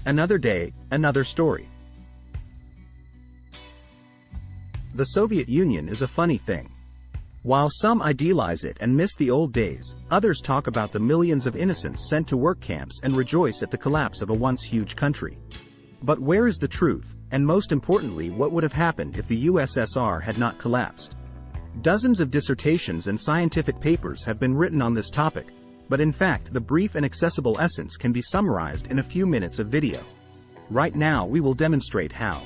Another day, another story. The Soviet Union is a funny thing. While some idealize it and miss the old days, others talk about the millions of innocents sent to work camps and rejoice at the collapse of a once huge country. But where is the truth, and most importantly, what would have happened if the USSR had not collapsed? Dozens of dissertations and scientific papers have been written on this topic, but in fact the brief and accessible essence can be summarized in a few minutes of video. Right now we will demonstrate how.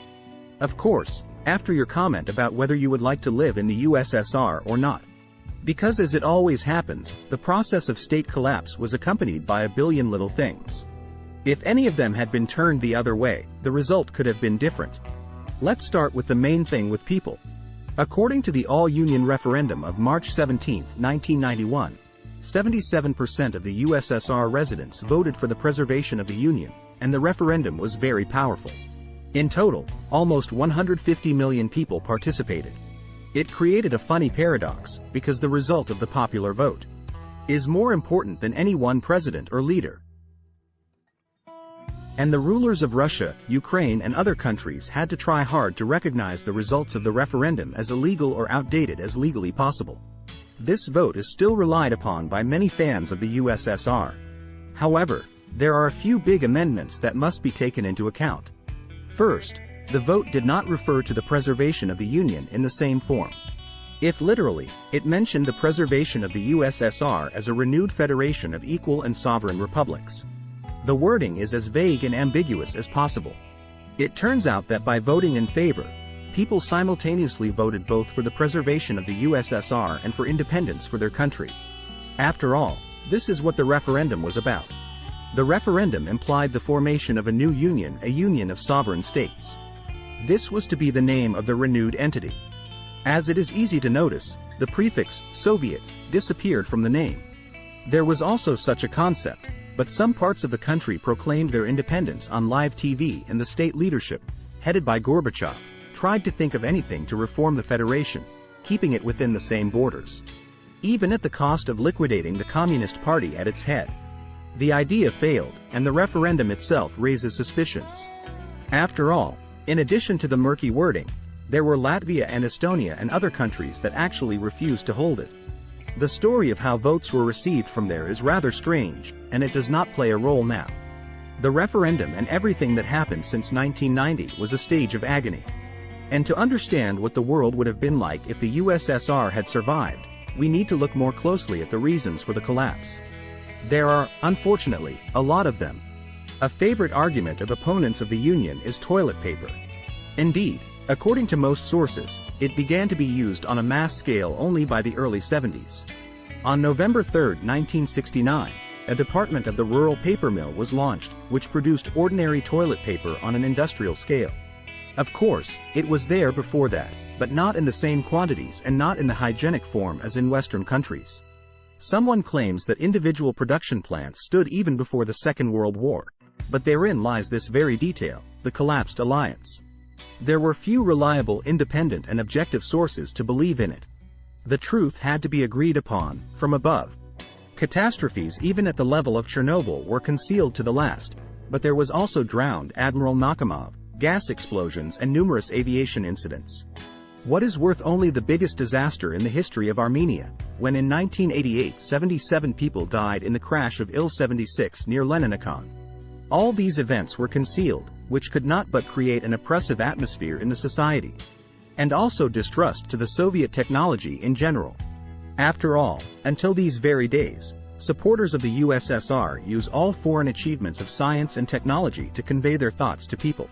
Of course, after your comment about whether you would like to live in the USSR or not. Because as it always happens, the process of state collapse was accompanied by a billion little things. If any of them had been turned the other way, the result could have been different. Let's start with the main thing with people. According to the All-Union Referendum of March 17, 1991, 77% of the USSR residents voted for the preservation of the Union, and the referendum was very powerful. In total, almost 150 million people participated. It created a funny paradox, because the result of the popular vote is more important than any one president or leader. And the rulers of Russia, Ukraine and other countries had to try hard to recognize the results of the referendum as illegal or outdated as legally possible. This vote is still relied upon by many fans of the USSR. However, there are a few big amendments that must be taken into account. First, the vote did not refer to the preservation of the Union in the same form. If literally, it mentioned the preservation of the USSR as a renewed federation of equal and sovereign republics. The wording is as vague and ambiguous as possible. It turns out that by voting in favor, people simultaneously voted both for the preservation of the USSR and for independence for their country. After all, this is what the referendum was about. The referendum implied the formation of a new union, a union of sovereign states. This was to be the name of the renewed entity. As it is easy to notice, the prefix Soviet disappeared from the name. There was also such a concept, but some parts of the country proclaimed their independence on live TV, and the state leadership, headed by Gorbachev, tried to think of anything to reform the federation, keeping it within the same borders, even at the cost of liquidating the Communist Party at its head. The idea failed, and the referendum itself raises suspicions. After all, in addition to the murky wording, there were Latvia and Estonia and other countries that actually refused to hold it. The story of how votes were received from there is rather strange, and it does not play a role now. The referendum and everything that happened since 1990 was a stage of agony. And to understand what the world would have been like if the USSR had survived, we need to look more closely at the reasons for the collapse. There are, unfortunately, a lot of them. A favorite argument of opponents of the Union is toilet paper. Indeed, according to most sources, it began to be used on a mass scale only by the early 70s. On November 3, 1969, a department of the rural paper mill was launched, which produced ordinary toilet paper on an industrial scale. Of course, it was there before that, but not in the same quantities and not in the hygienic form as in Western countries. Someone claims that individual production plants stood even before the Second World War, but therein lies this very detail, the collapsed alliance. There were few reliable, independent and objective sources to believe in it. The truth had to be agreed upon, from above. Catastrophes even at the level of Chernobyl were concealed to the last, but there was also drowned Admiral Nakhimov, gas explosions and numerous aviation incidents. What is worth only the biggest disaster in the history of Armenia, when in 1988 77 people died in the crash of Il-76 near Leninakon. All these events were concealed, which could not but create an oppressive atmosphere in the society, and also distrust to the Soviet technology in general. After all, until these very days, supporters of the USSR use all foreign achievements of science and technology to convey their thoughts to people.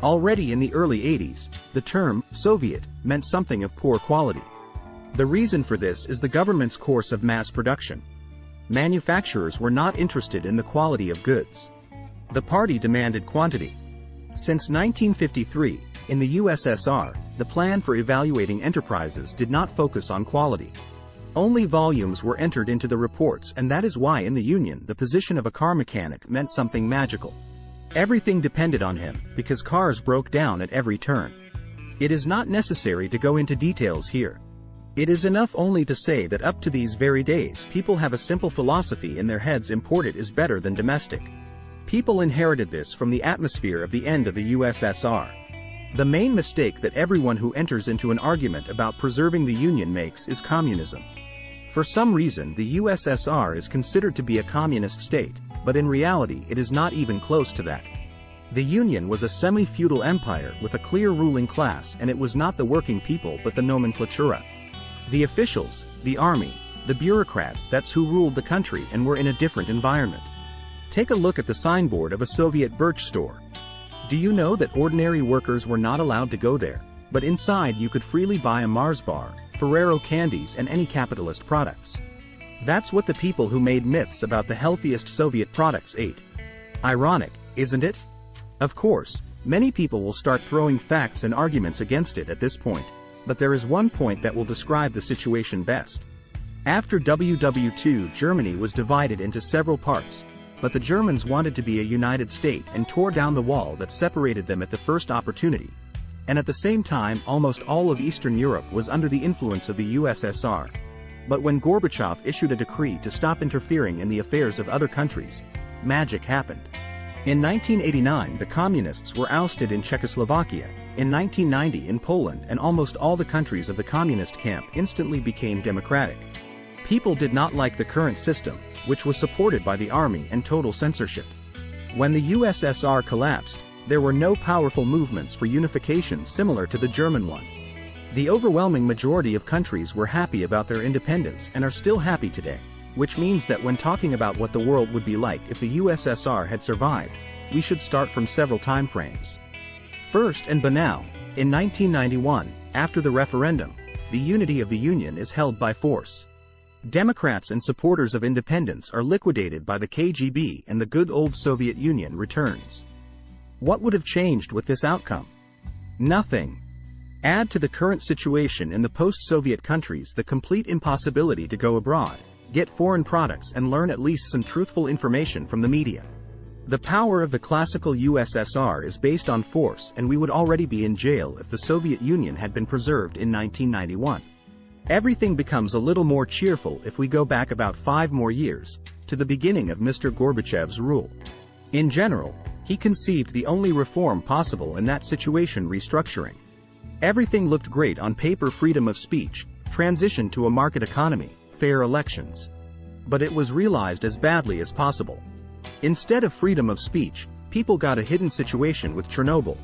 Already in the early 80s, the term Soviet meant something of poor quality. The reason for this is the government's course of mass production. Manufacturers were not interested in the quality of goods. The party demanded quantity. Since 1953, in the USSR, the plan for evaluating enterprises did not focus on quality. Only volumes were entered into the reports, and that is why in the Union the position of a car mechanic meant something magical. Everything depended on him, because cars broke down at every turn. It is not necessary to go into details here. It is enough only to say that up to these very days people have a simple philosophy in their heads: imported is better than domestic. People inherited this from the atmosphere of the end of the USSR. The main mistake that everyone who enters into an argument about preserving the Union makes is communism. For some reason, the USSR is considered to be a communist state, but in reality it is not even close to that. The Union was a semi-feudal empire with a clear ruling class, and it was not the working people but the nomenklatura. The officials, the army, the bureaucrats, that's who ruled the country and were in a different environment. Take a look at the signboard of a Soviet birch store. Do you know that ordinary workers were not allowed to go there, but inside you could freely buy a Mars bar, Ferrero candies and any capitalist products? That's what the people who made myths about the healthiest Soviet products ate. Ironic, isn't it? Of course, many people will start throwing facts and arguments against it at this point, but there is one point that will describe the situation best. After WW2, Germany was divided into several parts, but the Germans wanted to be a united state and tore down the wall that separated them at the first opportunity. And at the same time, almost all of Eastern Europe was under the influence of the USSR. But when Gorbachev issued a decree to stop interfering in the affairs of other countries, magic happened. In 1989, the communists were ousted in Czechoslovakia. In 1990 in Poland, and almost all the countries of the communist camp instantly became democratic. People did not like the current system, which was supported by the army and total censorship. When the USSR collapsed, there were no powerful movements for unification similar to the German one. The overwhelming majority of countries were happy about their independence and are still happy today, which means that when talking about what the world would be like if the USSR had survived, we should start from several time frames. First and banal, in 1991, after the referendum, the unity of the Union is held by force. Democrats and supporters of independence are liquidated by the KGB and the good old Soviet Union returns. What would have changed with this outcome? Nothing. Add to the current situation in the post-Soviet countries the complete impossibility to go abroad, get foreign products and learn at least some truthful information from the media. The power of the classical USSR is based on force, and we would already be in jail if the Soviet Union had been preserved in 1991. Everything becomes a little more cheerful if we go back about 5 more years, to the beginning of Mr. Gorbachev's rule. In general, he conceived the only reform possible in that situation: restructuring. Everything looked great on paper: freedom of speech, transition to a market economy, fair elections. But it was realized as badly as possible. Instead of freedom of speech, people got a hidden situation with Chernobyl.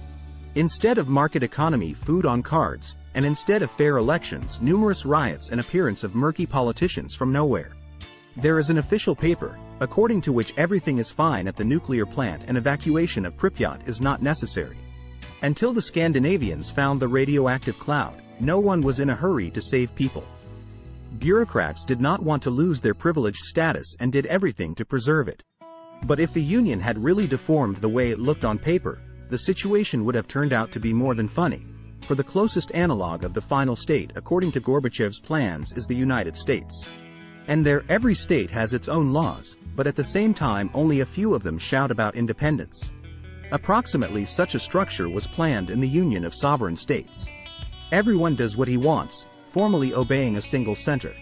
Instead of market economy, food on cards, and instead of fair elections, numerous riots and appearance of murky politicians from nowhere. There is an official paper, according to which everything is fine at the nuclear plant and evacuation of Pripyat is not necessary. Until the Scandinavians found the radioactive cloud, no one was in a hurry to save people. Bureaucrats did not want to lose their privileged status and did everything to preserve it. But if the Union had really deformed the way it looked on paper, the situation would have turned out to be more than funny, for the closest analog of the final state according to Gorbachev's plans is the United States. And there every state has its own laws, but at the same time only a few of them shout about independence. Approximately such a structure was planned in the Union of Sovereign States. Everyone does what he wants, formally obeying a single center.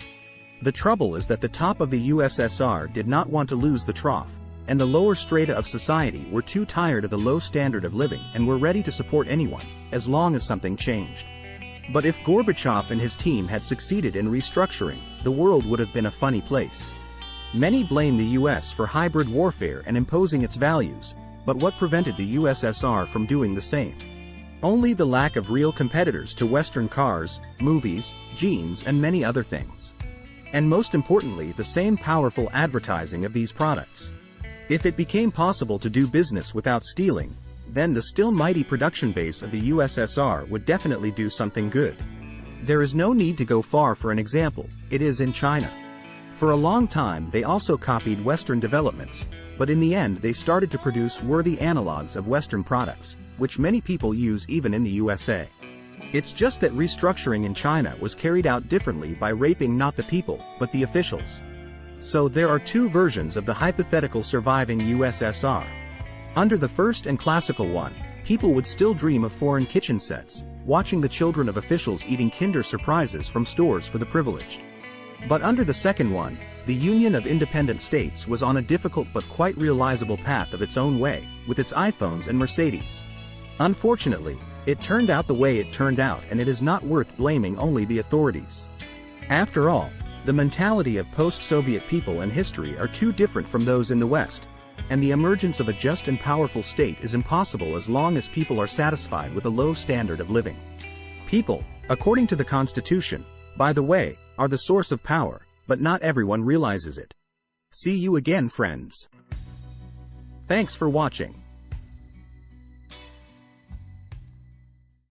The trouble is that the top of the USSR did not want to lose the trough, and the lower strata of society were too tired of the low standard of living and were ready to support anyone, as long as something changed. But if Gorbachev and his team had succeeded in restructuring, the world would have been a funny place. Many blame the US for hybrid warfare and imposing its values, but what prevented the USSR from doing the same? Only the lack of real competitors to Western cars, movies, jeans and many other things. And most importantly, the same powerful advertising of these products. If it became possible to do business without stealing, then the still mighty production base of the USSR would definitely do something good. There is no need to go far for an example, it is in China. For a long time they also copied Western developments, but in the end they started to produce worthy analogs of Western products, which many people use even in the USA. It's just that restructuring in China was carried out differently by raping not the people, but the officials. So there are two versions of the hypothetical surviving USSR. Under the first and classical one, people would still dream of foreign kitchen sets, watching the children of officials eating Kinder Surprises from stores for the privileged. But under the second one, The Union of Independent States was on a difficult but quite realizable path of its own way, with its iPhones and Mercedes. Unfortunately, it turned out the way it turned out, and it is not worth blaming only the authorities. After all, the mentality of post-Soviet people and history are too different from those in the West, and the emergence of a just and powerful state is impossible as long as people are satisfied with a low standard of living. People, according to the Constitution, by the way, are the source of power, but not everyone realizes it. See you again, friends. Thanks for watching.